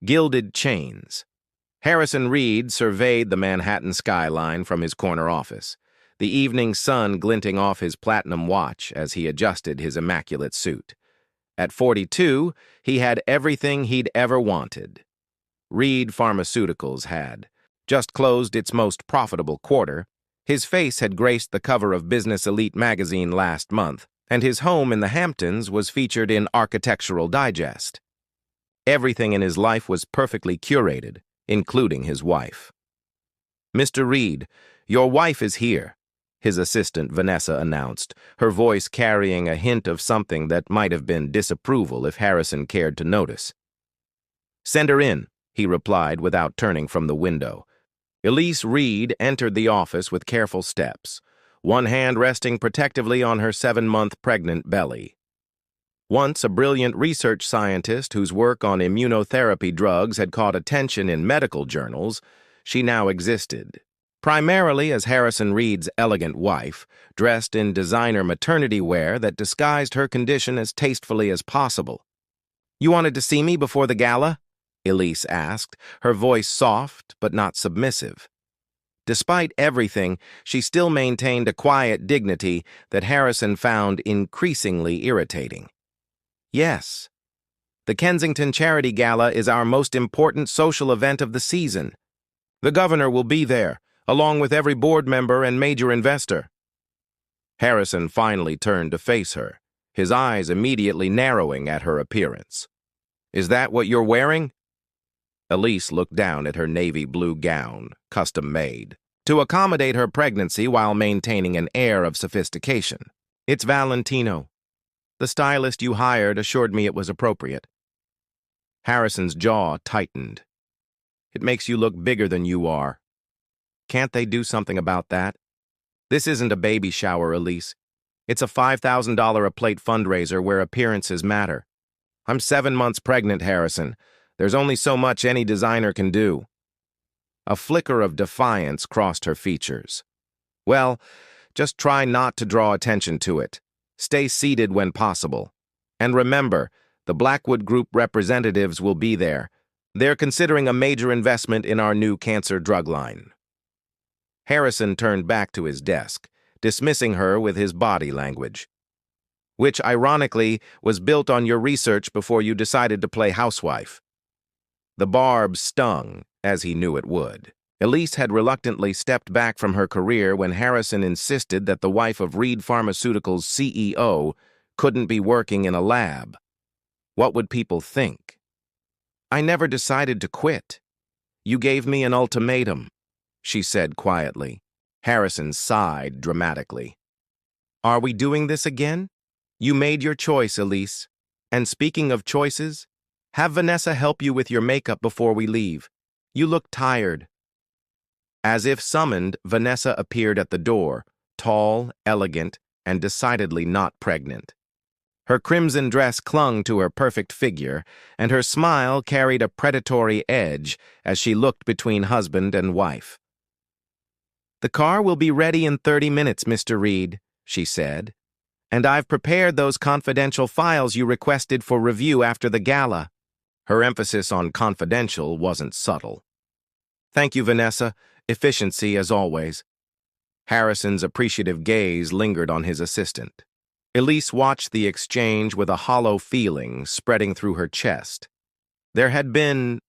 Gilded chains. Harrison Reed surveyed the Manhattan skyline from his corner office, the evening sun glinting off his platinum watch as he adjusted his immaculate suit. At 42, he had everything he'd ever wanted. Reed Pharmaceuticals had just closed its most profitable quarter. His face had graced the cover of Business Elite magazine last month, and his home in the Hamptons was featured in Architectural Digest. Everything in his life was perfectly curated, including his wife. "Mr. Reed, your wife is here," his assistant Vanessa announced, her voice carrying a hint of something that might have been disapproval if Harrison cared to notice. "Send her in," he replied without turning from the window. Elise Reed entered the office with careful steps, one hand resting protectively on her 7-month pregnant belly. Once a brilliant research scientist whose work on immunotherapy drugs had caught attention in medical journals, she now existed, primarily as Harrison Reed's elegant wife, dressed in designer maternity wear that disguised her condition as tastefully as possible. "You wanted to see me before the gala?" Elise asked, her voice soft but not submissive. Despite everything, she still maintained a quiet dignity that Harrison found increasingly irritating. "Yes. The Kensington Charity Gala is our most important social event of the season. The governor will be there, along with every board member and major investor." Harrison finally turned to face her, his eyes immediately narrowing at her appearance. "Is that what you're wearing?" Elise looked down at her navy blue gown, custom-made, to accommodate her pregnancy while maintaining an air of sophistication. "It's Valentino. The stylist you hired assured me it was appropriate." Harrison's jaw tightened. "It makes you look bigger than you are. Can't they do something about that? This isn't a baby shower, Elise. It's a $5,000 a plate fundraiser where appearances matter. I'm 7 months pregnant, Harrison. There's only so much any designer can do." A flicker of defiance crossed her features. "Well, just try not to draw attention to it. Stay seated when possible. And remember, the Blackwood Group representatives will be there. They're considering a major investment in our new cancer drug line." Harrison turned back to his desk, dismissing her with his body language. "Which, ironically, was built on your research before you decided to play housewife." The barb stung, as he knew it would. Elise had reluctantly stepped back from her career when Harrison insisted that the wife of Reed Pharmaceuticals' CEO couldn't be working in a lab. What would people think? "I never decided to quit. You gave me an ultimatum," she said quietly. Harrison sighed dramatically. "Are we doing this again? You made your choice, Elise. And speaking of choices, have Vanessa help you with your makeup before we leave. You look tired." As if summoned, Vanessa appeared at the door, tall, elegant, and decidedly not pregnant. Her crimson dress clung to her perfect figure, and her smile carried a predatory edge as she looked between husband and wife. "The car will be ready in 30 minutes, Mr. Reed," she said. "And I've prepared those confidential files you requested for review after the gala." Her emphasis on confidential wasn't subtle. "Thank you, Vanessa. Efficiency, as always." Harrison's appreciative gaze lingered on his assistant. Elise watched the exchange with a hollow feeling spreading through her chest. There had been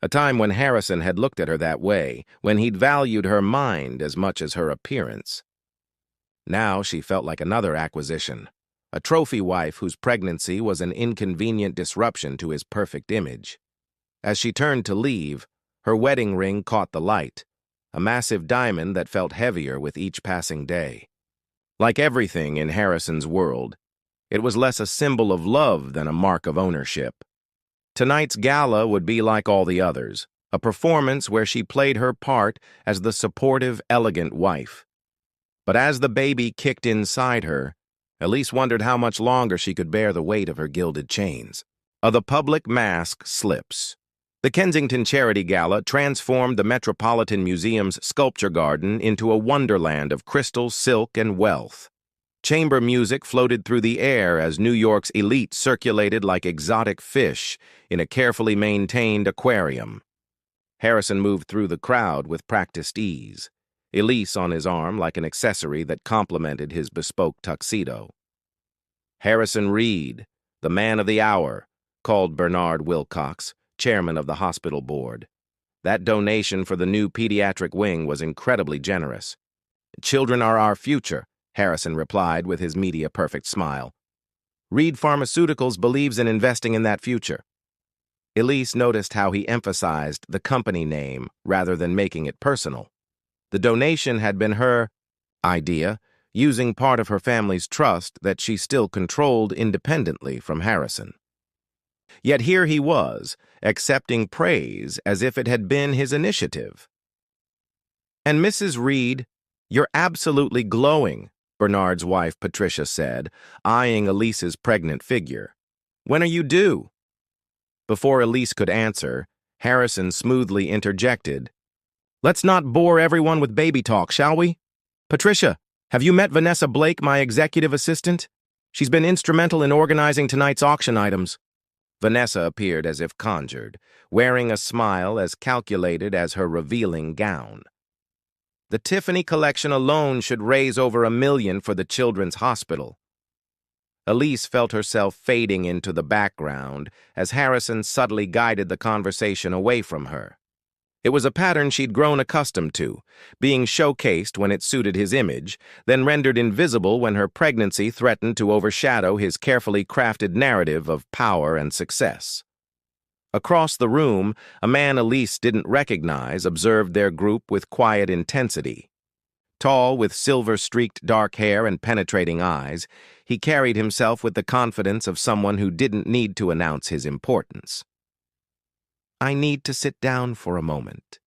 a time when Harrison had looked at her that way, when he'd valued her mind as much as her appearance. Now she felt like another acquisition, a trophy wife whose pregnancy was an inconvenient disruption to his perfect image. As she turned to leave, her wedding ring caught the light, a massive diamond that felt heavier with each passing day. Like everything in Harrison's world, it was less a symbol of love than a mark of ownership. Tonight's gala would be like all the others, a performance where she played her part as the supportive, elegant wife. But as the baby kicked inside her, Elise wondered how much longer she could bear the weight of her gilded chains. The public mask slips. The Kensington Charity Gala transformed the Metropolitan Museum's sculpture garden into a wonderland of crystal, silk, and wealth. Chamber music floated through the air as New York's elite circulated like exotic fish in a carefully maintained aquarium. Harrison moved through the crowd with practiced ease, Elise on his arm like an accessory that complemented his bespoke tuxedo. Harrison Reed, the man of the hour, called Bernard Wilcox, chairman of the hospital board. That donation for the new pediatric wing was incredibly generous. "Children are our future," Harrison replied with his media-perfect smile. "Reed Pharmaceuticals believes in investing in that future." Elise noticed how he emphasized the company name rather than making it personal. The donation had been her idea, using part of her family's trust that she still controlled independently from Harrison. Yet here he was, accepting praise as if it had been his initiative. "And Mrs. Reed, you're absolutely glowing," Bernard's wife Patricia said, eyeing Elise's pregnant figure. "When are you due?" Before Elise could answer, Harrison smoothly interjected, "Let's not bore everyone with baby talk, shall we? Patricia, have you met Vanessa Blake, my executive assistant? She's been instrumental in organizing tonight's auction items." Vanessa appeared as if conjured, wearing a smile as calculated as her revealing gown. "The Tiffany collection alone should raise over $1 million for the Children's Hospital." Elise felt herself fading into the background as Harrison subtly guided the conversation away from her. It was a pattern she'd grown accustomed to, being showcased when it suited his image, then rendered invisible when her pregnancy threatened to overshadow his carefully crafted narrative of power and success. Across the room, a man Elise didn't recognize observed their group with quiet intensity. Tall, with silver-streaked dark hair and penetrating eyes, he carried himself with the confidence of someone who didn't need to announce his importance. "I need to sit down for a moment,"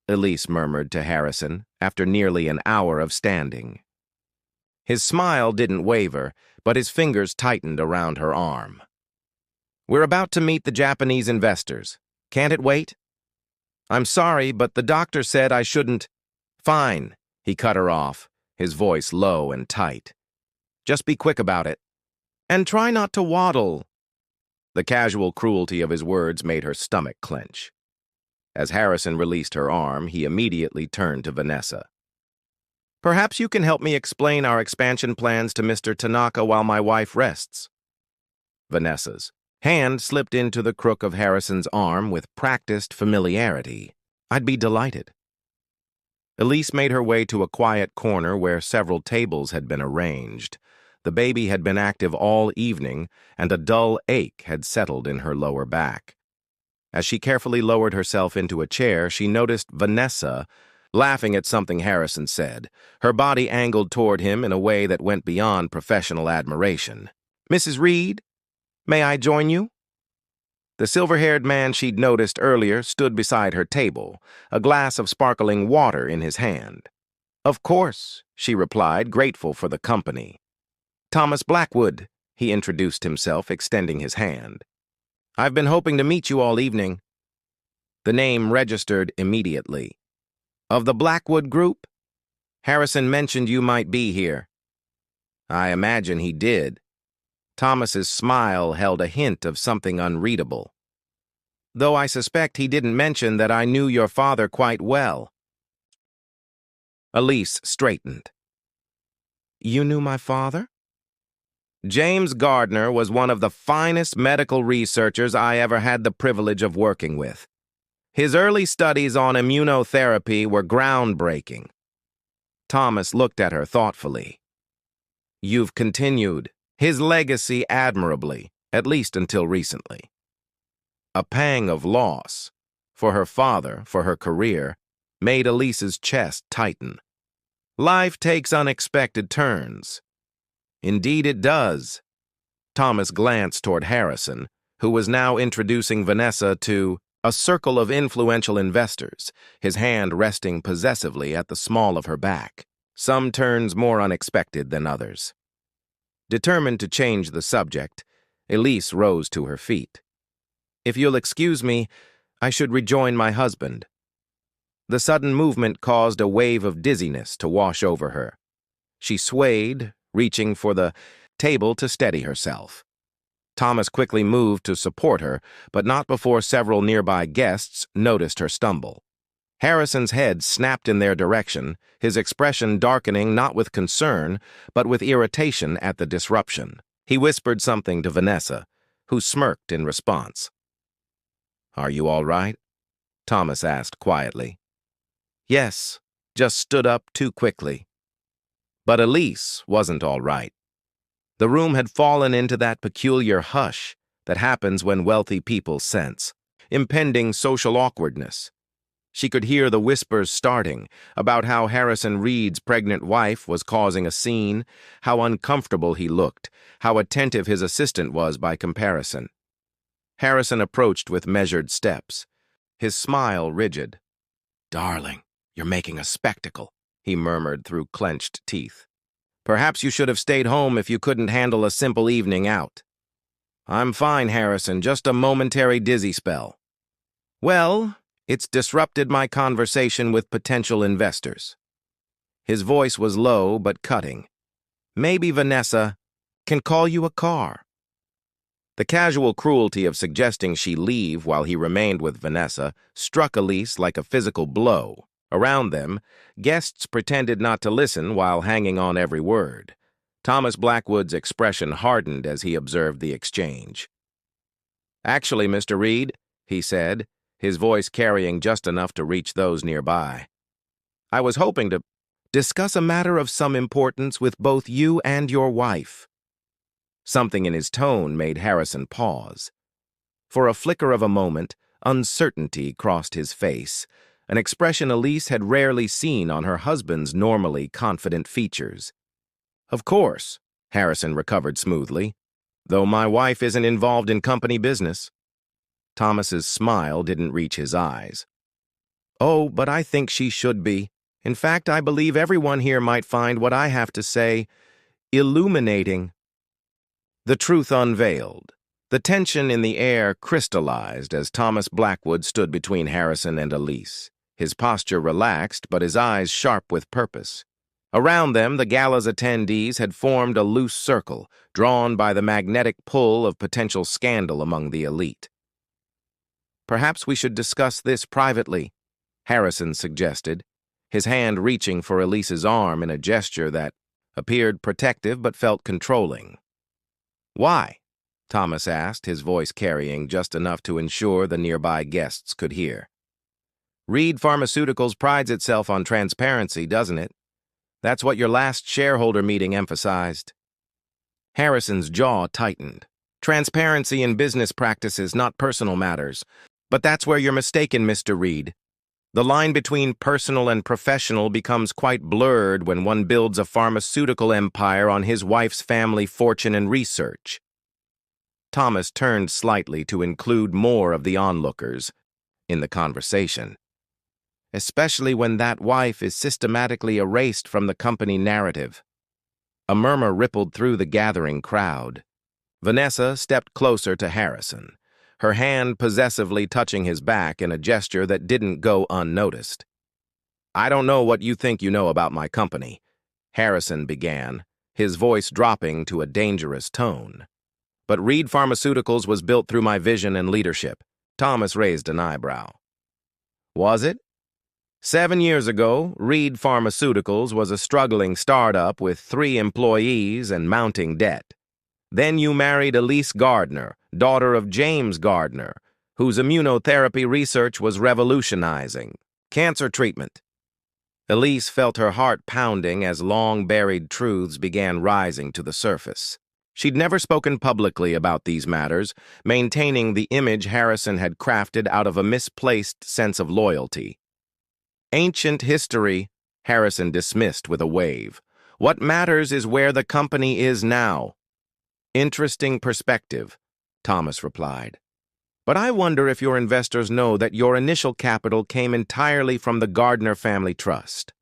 Elise murmured to Harrison after nearly an hour of standing. His smile didn't waver, but his fingers tightened around her arm. "We're about to meet the Japanese investors. Can't it wait?" "I'm sorry, but the doctor said I shouldn't—" "Fine," he cut her off, his voice low and tight. "Just be quick about it. And try not to waddle." The casual cruelty of his words made her stomach clench. As Harrison released her arm, he immediately turned to Vanessa. "Perhaps you can help me explain our expansion plans to Mr. Tanaka while my wife rests." Vanessa's hand slipped into the crook of Harrison's arm with practiced familiarity. "I'd be delighted." Elise made her way to a quiet corner where several tables had been arranged. The baby had been active all evening, and a dull ache had settled in her lower back. As she carefully lowered herself into a chair, she noticed Vanessa laughing at something Harrison said, her body angled toward him in a way that went beyond professional admiration. "Mrs. Reed, may I join you?" The silver-haired man she'd noticed earlier stood beside her table, a glass of sparkling water in his hand. "Of course," she replied, grateful for the company. "Thomas Blackwood," he introduced himself, extending his hand. "I've been hoping to meet you all evening." The name registered immediately. "Of the Blackwood Group? Harrison mentioned you might be here." "I imagine he did." Thomas's smile held a hint of something unreadable. "Though I suspect he didn't mention that I knew your father quite well." Elise straightened. "You knew my father?" "James Gardner was one of the finest medical researchers I ever had the privilege of working with. His early studies on immunotherapy were groundbreaking." Thomas looked at her thoughtfully. "You've continued his legacy admirably, at least until recently." A pang of loss, for her father, for her career, made Elise's chest tighten. "Life takes unexpected turns." "Indeed it does." Thomas glanced toward Harrison, who was now introducing Vanessa to a circle of influential investors, his hand resting possessively at the small of her back, some turns more unexpected than others. Determined to change the subject, Elise rose to her feet. "If you'll excuse me, I should rejoin my husband." The sudden movement caused a wave of dizziness to wash over her. She swayed, reaching for the table to steady herself. Thomas quickly moved to support her, but not before several nearby guests noticed her stumble. Harrison's head snapped in their direction, his expression darkening not with concern, but with irritation at the disruption. He whispered something to Vanessa, who smirked in response. "Are you all right?" Thomas asked quietly. "Yes, just stood up too quickly." But Elise wasn't all right. The room had fallen into that peculiar hush that happens when wealthy people sense impending social awkwardness. She could hear the whispers starting about how Harrison Reed's pregnant wife was causing a scene, how uncomfortable he looked, how attentive his assistant was by comparison. Harrison approached with measured steps, his smile rigid. "Darling, you're making a spectacle," he murmured through clenched teeth. "Perhaps you should have stayed home if you couldn't handle a simple evening out." "I'm fine, Harrison, just a momentary dizzy spell." "Well, it's disrupted my conversation with potential investors." His voice was low but cutting. "Maybe Vanessa can call you a car." The casual cruelty of suggesting she leave while he remained with Vanessa struck Elise like a physical blow. Around them, guests pretended not to listen while hanging on every word. Thomas Blackwood's expression hardened as he observed the exchange. "Actually, Mr. Reed," he said, his voice carrying just enough to reach those nearby, "I was hoping to discuss a matter of some importance with both you and your wife." Something in his tone made Harrison pause. For a flicker of a moment, uncertainty crossed his face, an expression Elise had rarely seen on her husband's normally confident features. "Of course," Harrison recovered smoothly, "though my wife isn't involved in company business." Thomas's smile didn't reach his eyes. "Oh, but I think she should be. In fact, I believe everyone here might find what I have to say illuminating." The truth unveiled. The tension in the air crystallized as Thomas Blackwood stood between Harrison and Elise, his posture relaxed but his eyes sharp with purpose. Around them, the gala's attendees had formed a loose circle, drawn by the magnetic pull of potential scandal among the elite. "Perhaps we should discuss this privately," Harrison suggested, his hand reaching for Elise's arm in a gesture that appeared protective but felt controlling. "Why?" Thomas asked, his voice carrying just enough to ensure the nearby guests could hear. "Reed Pharmaceuticals prides itself on transparency, doesn't it? That's what your last shareholder meeting emphasized." Harrison's jaw tightened. "Transparency in business practices, not personal matters. But that's where you're mistaken, Mr. Reed. The line between personal and professional becomes quite blurred when one builds a pharmaceutical empire on his wife's family fortune and research." Thomas turned slightly to include more of the onlookers in the conversation. "Especially when that wife is systematically erased from the company narrative." A murmur rippled through the gathering crowd. Vanessa stepped closer to Harrison, her hand possessively touching his back in a gesture that didn't go unnoticed. "I don't know what you think you know about my company," Harrison began, his voice dropping to a dangerous tone. "But Reed Pharmaceuticals was built through my vision and leadership." Thomas raised an eyebrow. "Was it? 7 years ago, Reed Pharmaceuticals was a struggling startup with 3 employees and mounting debt. Then you married Elise Gardner, daughter of James Gardner, whose immunotherapy research was revolutionizing cancer treatment." Elise felt her heart pounding as long-buried truths began rising to the surface. She'd never spoken publicly about these matters, maintaining the image Harrison had crafted out of a misplaced sense of loyalty. "Ancient history," Harrison dismissed with a wave. "What matters is where the company is now." "Interesting perspective," Thomas replied. "But I wonder if your investors know that your initial capital came entirely from the Gardner Family Trust,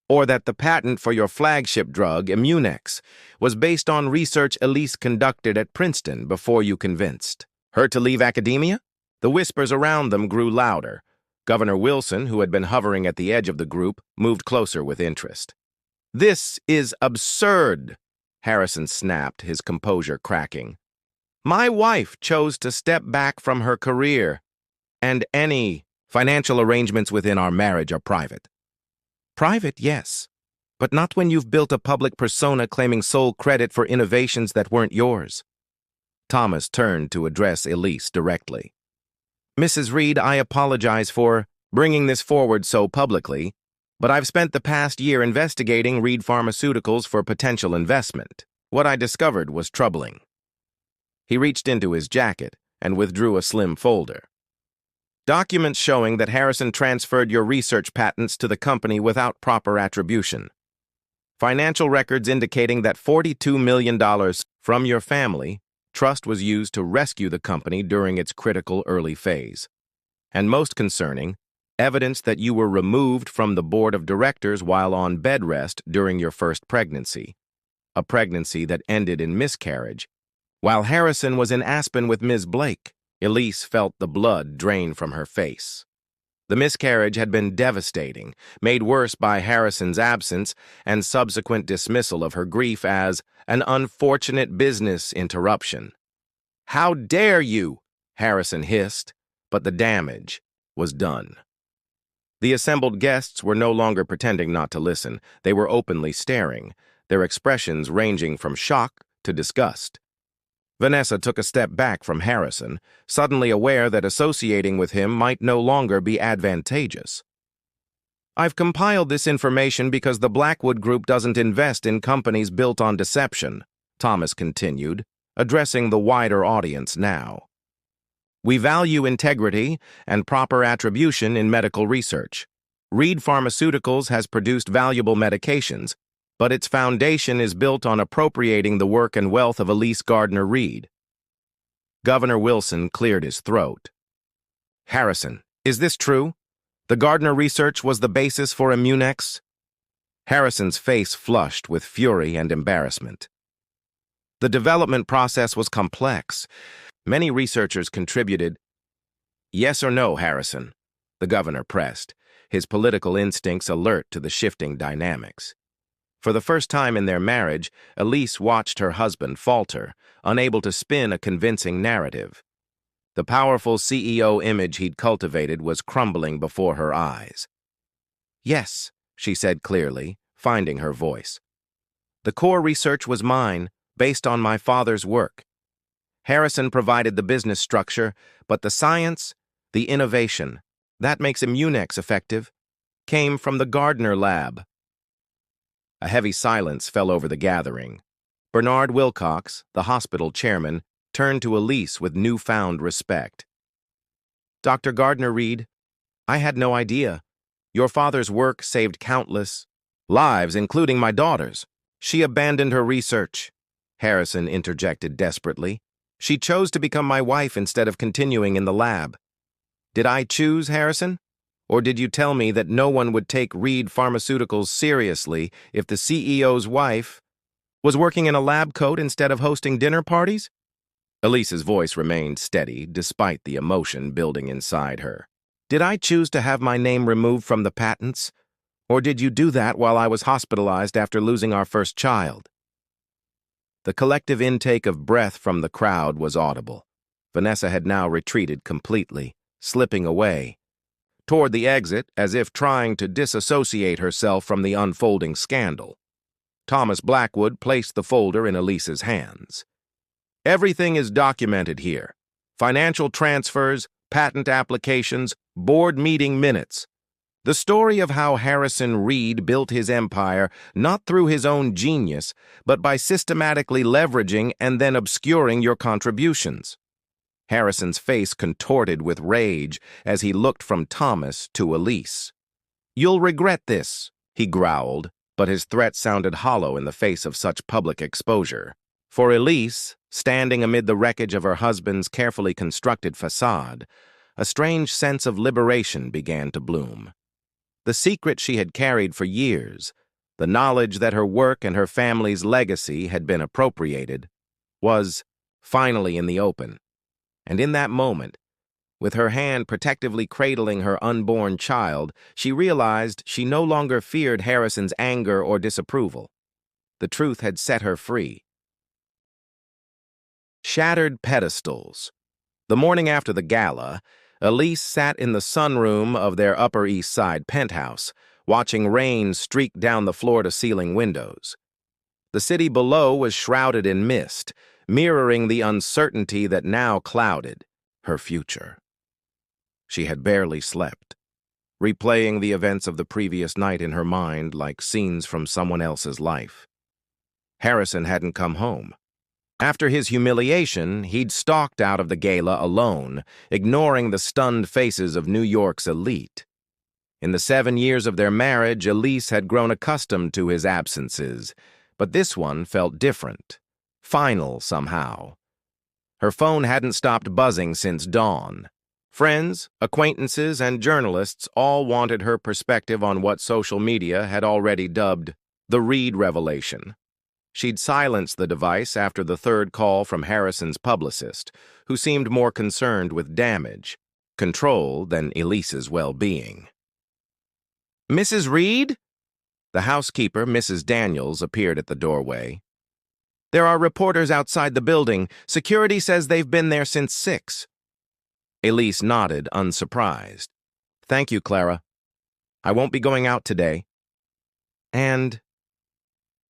or that the patent for your flagship drug, Immunex, was based on research Elise conducted at Princeton before you convinced her to leave academia?" The whispers around them grew louder. Governor Wilson, who had been hovering at the edge of the group, moved closer with interest. "This is absurd," Harrison snapped, his composure cracking. My wife chose to step back from her career, and any financial arrangements within our marriage are private. Private, yes, but not when you've built a public persona claiming sole credit for innovations that weren't yours. Thomas turned to address Elise directly. Mrs. Reed, I apologize for bringing this forward so publicly, but I've spent the past year investigating Reed Pharmaceuticals for potential investment. What I discovered was troubling. He reached into his jacket and withdrew a slim folder. Documents showing that Harrison transferred your research patents to the company without proper attribution. Financial records indicating that $42 million from your family trust was used to rescue the company during its critical early phase. And most concerning, evidence that you were removed from the board of directors while on bed rest during your first pregnancy, a pregnancy that ended in miscarriage. While Harrison was in Aspen with Ms. Blake, Elise felt the blood drain from her face. The miscarriage had been devastating, made worse by Harrison's absence and subsequent dismissal of her grief as an unfortunate business interruption. How dare you? Harrison hissed, but the damage was done. The assembled guests were no longer pretending not to listen. They were openly staring, their expressions ranging from shock to disgust. Vanessa took a step back from Harrison, suddenly aware that associating with him might no longer be advantageous. I've compiled this information because the Blackwood Group doesn't invest in companies built on deception, Thomas continued, addressing the wider audience now. We value integrity and proper attribution in medical research. Reed Pharmaceuticals has produced valuable medications, but its foundation is built on appropriating the work and wealth of Elise Gardner Reed. Governor Wilson cleared his throat. Harrison, is this true? The Gardner research was the basis for Immunex? Harrison's face flushed with fury and embarrassment. The development process was complex. Many researchers contributed. Yes or no, Harrison? The governor pressed, his political instincts alert to the shifting dynamics. For the first time in their marriage, Elise watched her husband falter, unable to spin a convincing narrative. The powerful CEO image he'd cultivated was crumbling before her eyes. Yes, she said clearly, finding her voice. The core research was mine, based on my father's work. Harrison provided the business structure, but the science, the innovation, that makes Immunex effective, came from the Gardner lab. A heavy silence fell over the gathering. Bernard Wilcox, the hospital chairman, turned to Elise with newfound respect. Dr. Gardner Reed, I had no idea. Your father's work saved countless lives, including my daughter's. She abandoned her research, Harrison interjected desperately. She chose to become my wife instead of continuing in the lab. Did I choose, Harrison? Or did you tell me that no one would take Reed Pharmaceuticals seriously if the CEO's wife was working in a lab coat instead of hosting dinner parties? Elise's voice remained steady, despite the emotion building inside her. Did I choose to have my name removed from the patents? Or did you do that while I was hospitalized after losing our first child? The collective intake of breath from the crowd was audible. Vanessa had now retreated completely, slipping away toward the exit as if trying to disassociate herself from the unfolding scandal. Thomas Blackwood placed the folder in Elise's hands. Everything is documented here. Financial transfers, patent applications, board meeting minutes. The story of how Harrison Reed built his empire not through his own genius, but by systematically leveraging and then obscuring your contributions. Harrison's face contorted with rage as he looked from Thomas to Elise. You'll regret this, he growled, but his threat sounded hollow in the face of such public exposure. For Elise, standing amid the wreckage of her husband's carefully constructed facade, a strange sense of liberation began to bloom. The secret she had carried for years, the knowledge that her work and her family's legacy had been appropriated, was finally in the open. And in that moment, with her hand protectively cradling her unborn child, she realized she no longer feared Harrison's anger or disapproval. The truth had set her free. Shattered pedestals. The morning after the gala, Elise sat in the sunroom of their Upper East Side penthouse, watching rain streak down the floor-to-ceiling windows. The city below was shrouded in mist, mirroring the uncertainty that now clouded her future. She had barely slept, replaying the events of the previous night in her mind like scenes from someone else's life. Harrison hadn't come home. After his humiliation, he'd stalked out of the gala alone, ignoring the stunned faces of New York's elite. In the 7 years of their marriage, Elise had grown accustomed to his absences, but this one felt different, final somehow. Her phone hadn't stopped buzzing since dawn. Friends, acquaintances, and journalists all wanted her perspective on what social media had already dubbed the Reed revelation. She'd silenced the device after the third call from Harrison's publicist, who seemed more concerned with damage, control than Elise's well-being. "Mrs. Reed?" The housekeeper, Mrs. Daniels, appeared at the doorway. "There are reporters outside the building. Security says they've been there since 6. Elise nodded, unsurprised. "Thank you, Clara. I won't be going out today." "And—"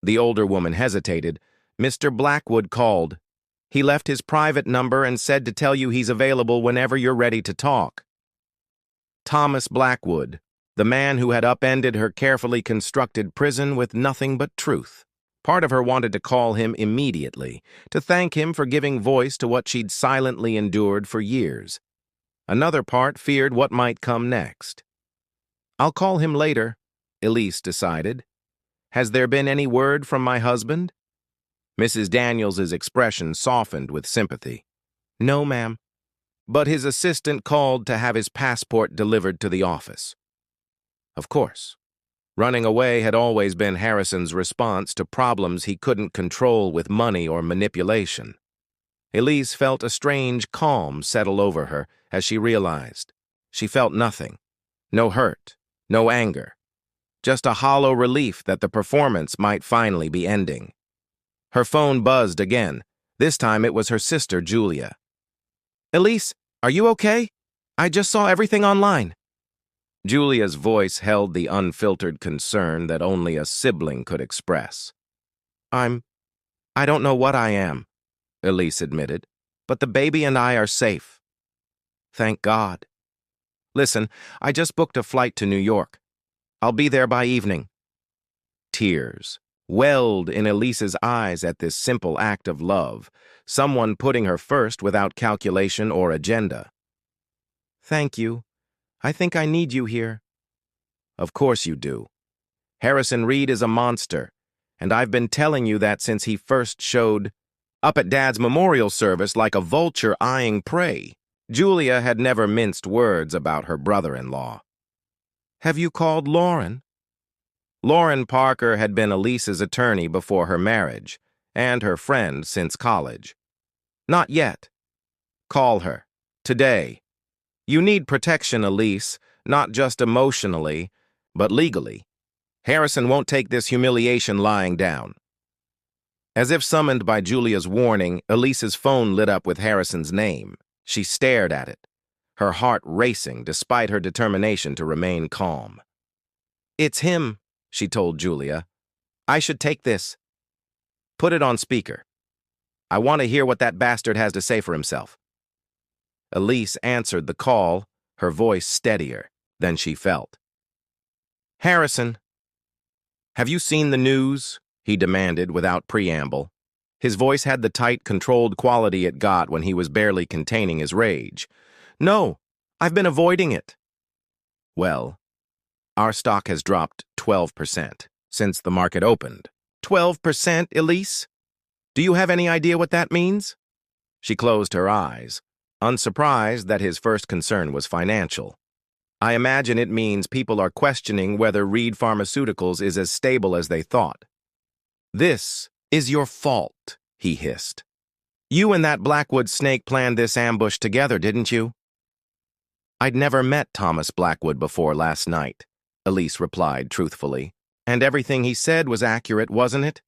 The older woman hesitated. "Mr. Blackwood called. He left his private number and said to tell you he's available whenever you're ready to talk." Thomas Blackwood, the man who had upended her carefully constructed prison with nothing but truth. Part of her wanted to call him immediately, to thank him for giving voice to what she'd silently endured for years. Another part feared what might come next. "I'll call him later," Elise decided. "Has there been any word from my husband?" Mrs. Daniels's expression softened with sympathy. "No, ma'am. But his assistant called to have his passport delivered to the office." Of course. Running away had always been Harrison's response to problems he couldn't control with money or manipulation. Elise felt a strange calm settle over her as she realized. She felt nothing. No hurt, no anger. Just a hollow relief that the performance might finally be ending. Her phone buzzed again. This time it was her sister, Julia. "Elise, are you okay? I just saw everything online." Julia's voice held the unfiltered concern that only a sibling could express. I don't know what I am," Elise admitted, "but the baby and I are safe. Thank God. Listen, I just booked a flight to New York. I'll be there by evening." Tears welled in Elise's eyes at this simple act of love, someone putting her first without calculation or agenda. "Thank you. I think I need you here." "Of course you do. Harrison Reed is a monster, and I've been telling you that since he first showed up at Dad's memorial service like a vulture eyeing prey." Julia had never minced words about her brother-in-law. "Have you called Lauren?" Lauren Parker had been Elise's attorney before her marriage, and her friend since college. "Not yet. Call her. Today. You need protection, Elise, not just emotionally, but legally. Harrison won't take this humiliation lying down." As if summoned by Julia's warning, Elise's phone lit up with Harrison's name. She stared at it, her heart racing despite her determination to remain calm. "It's him," she told Julia. "I should take this. Put it on speaker. I want to hear what that bastard has to say for himself." Elise answered the call, her voice steadier than she felt. "Harrison, have you seen the news?" he demanded without preamble. His voice had the tight, controlled quality it got when he was barely containing his rage. "No, I've been avoiding it." "Well, our stock has dropped 12% since the market opened." 12%, Elise? Do you have any idea what that means?" She closed her eyes, unsurprised that his first concern was financial. "I imagine it means people are questioning whether Reed Pharmaceuticals is as stable as they thought." "This is your fault," he hissed. "You and that Blackwood snake planned this ambush together, didn't you?" "I'd never met Thomas Blackwood before last night," Elise replied truthfully. "And everything he said was accurate, wasn't it?"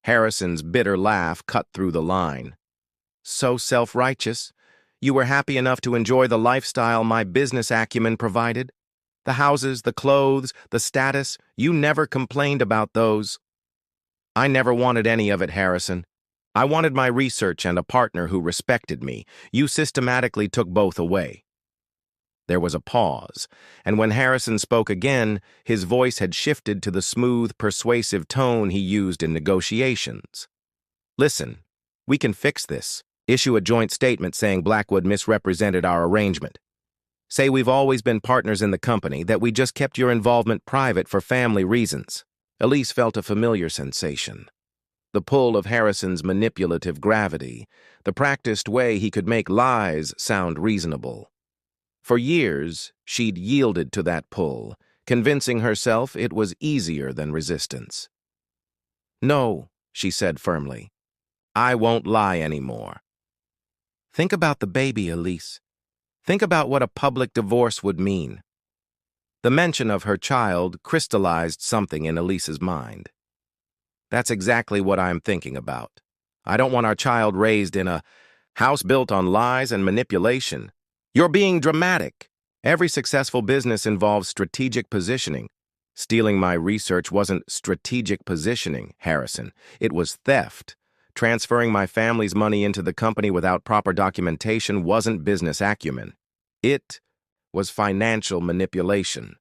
Harrison's bitter laugh cut through the line. So self-righteous. You were happy enough to enjoy the lifestyle my business acumen provided? The houses, the clothes, the status, you never complained about those. I never wanted any of it, Harrison. I wanted my research and a partner who respected me. You systematically took both away. There was a pause, and when Harrison spoke again, his voice had shifted to the smooth, persuasive tone he used in negotiations. Listen, we can fix this. Issue a joint statement saying Blackwood misrepresented our arrangement. Say we've always been partners in the company, that we just kept your involvement private for family reasons. Elise felt a familiar sensation. The pull of Harrison's manipulative gravity, the practiced way he could make lies sound reasonable. For years, she'd yielded to that pull, convincing herself it was easier than resistance. No, she said firmly. I won't lie anymore. Think about the baby, Elise. Think about what a public divorce would mean. The mention of her child crystallized something in Elise's mind. That's exactly what I'm thinking about. I don't want our child raised in a house built on lies and manipulation. You're being dramatic. Every successful business involves strategic positioning. Stealing my research wasn't strategic positioning, Harrison. It was theft. Transferring my family's money into the company without proper documentation wasn't business acumen. It was financial manipulation.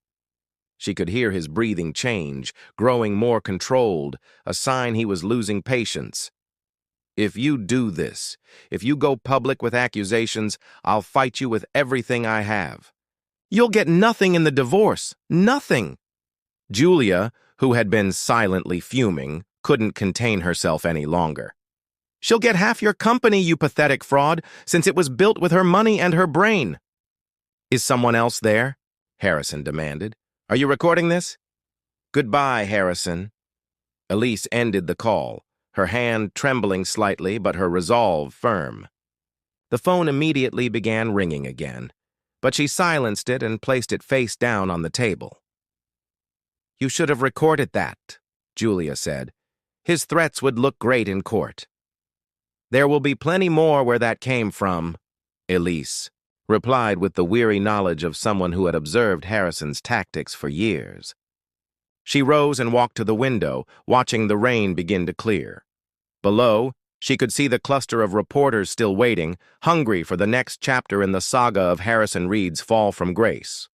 She could hear his breathing change, growing more controlled, a sign he was losing patience. If you do this, if you go public with accusations, I'll fight you with everything I have. You'll get nothing in the divorce. Nothing. Julia, who had been silently fuming, couldn't contain herself any longer. She'll get half your company, you pathetic fraud, since it was built with her money and her brain. Is someone else there? Harrison demanded. Are you recording this? Goodbye, Harrison. Elise ended the call, her hand trembling slightly but her resolve firm. The phone immediately began ringing again, but she silenced it and placed it face down on the table. You should have recorded that, Julia said. His threats would look great in court. There will be plenty more where that came from, Elise replied with the weary knowledge of someone who had observed Harrison's tactics for years. She rose and walked to the window, watching the rain begin to clear. Below, she could see the cluster of reporters still waiting, hungry for the next chapter in the saga of Harrison Reed's fall from grace.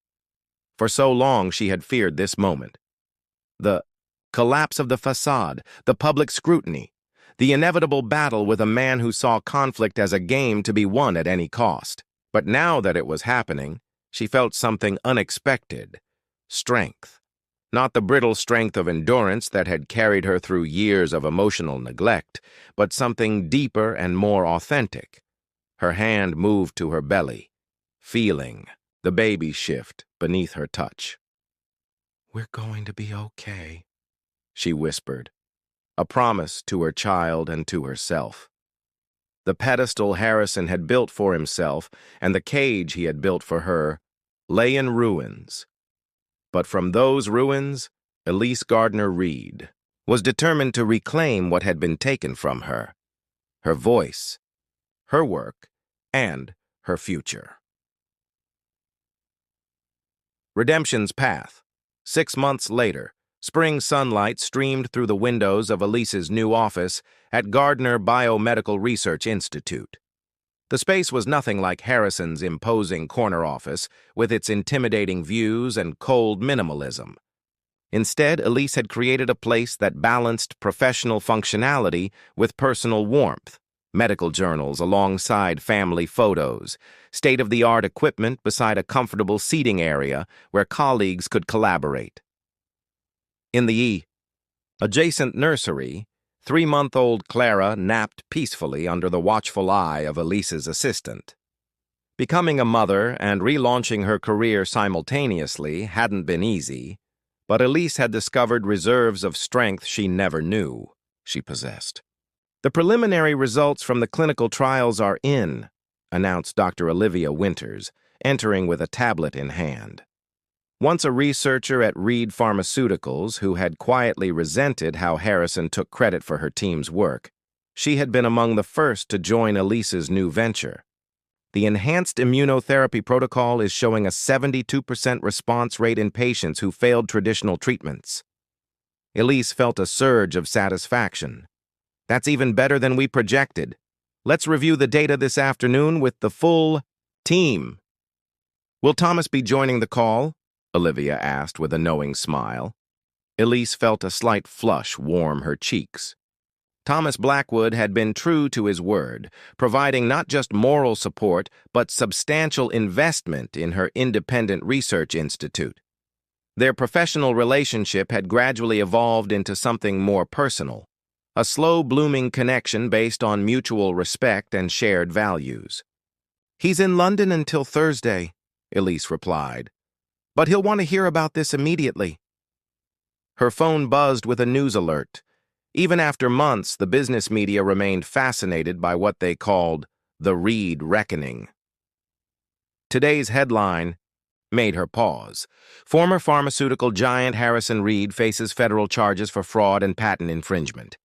For so long she had feared this moment. The collapse of the facade, the public scrutiny, the inevitable battle with a man who saw conflict as a game to be won at any cost. But now that it was happening, she felt something unexpected. Strength. Not the brittle strength of endurance that had carried her through years of emotional neglect, but something deeper and more authentic. Her hand moved to her belly, feeling the baby shift beneath her touch. We're going to be okay, she whispered, a promise to her child and to herself. The pedestal Harrison had built for himself and the cage he had built for her lay in ruins. But from those ruins, Elise Gardner Reed was determined to reclaim what had been taken from her: her voice, her work, and her future. Redemption's Path. 6 months later, spring sunlight streamed through the windows of Elise's new office at Gardner Biomedical Research Institute. The space was nothing like Harrison's imposing corner office, with its intimidating views and cold minimalism. Instead, Elise had created a place that balanced professional functionality with personal warmth: medical journals alongside family photos, state-of-the-art equipment beside a comfortable seating area where colleagues could collaborate. In the adjacent nursery, 3-month-old Clara napped peacefully under the watchful eye of Elise's assistant. Becoming a mother and relaunching her career simultaneously hadn't been easy, but Elise had discovered reserves of strength she never knew she possessed. The preliminary results from the clinical trials are in, announced Dr. Olivia Winters, entering with a tablet in hand. Once a researcher at Reed Pharmaceuticals who had quietly resented how Harrison took credit for her team's work, she had been among the first to join Elise's new venture. The enhanced immunotherapy protocol is showing a 72% response rate in patients who failed traditional treatments. Elise felt a surge of satisfaction. That's even better than we projected. Let's review the data this afternoon with the full team. Will Thomas be joining the call? Olivia asked with a knowing smile. Elise felt a slight flush warm her cheeks. Thomas Blackwood had been true to his word, providing not just moral support, but substantial investment in her independent research institute. Their professional relationship had gradually evolved into something more personal, a slow-blooming connection based on mutual respect and shared values. "He's in London until Thursday," Elise replied, "but he'll want to hear about this immediately." Her phone buzzed with a news alert. Even after months, the business media remained fascinated by what they called the Reed Reckoning. Today's headline made her pause. Former pharmaceutical giant Harrison Reed faces federal charges for fraud and patent infringement.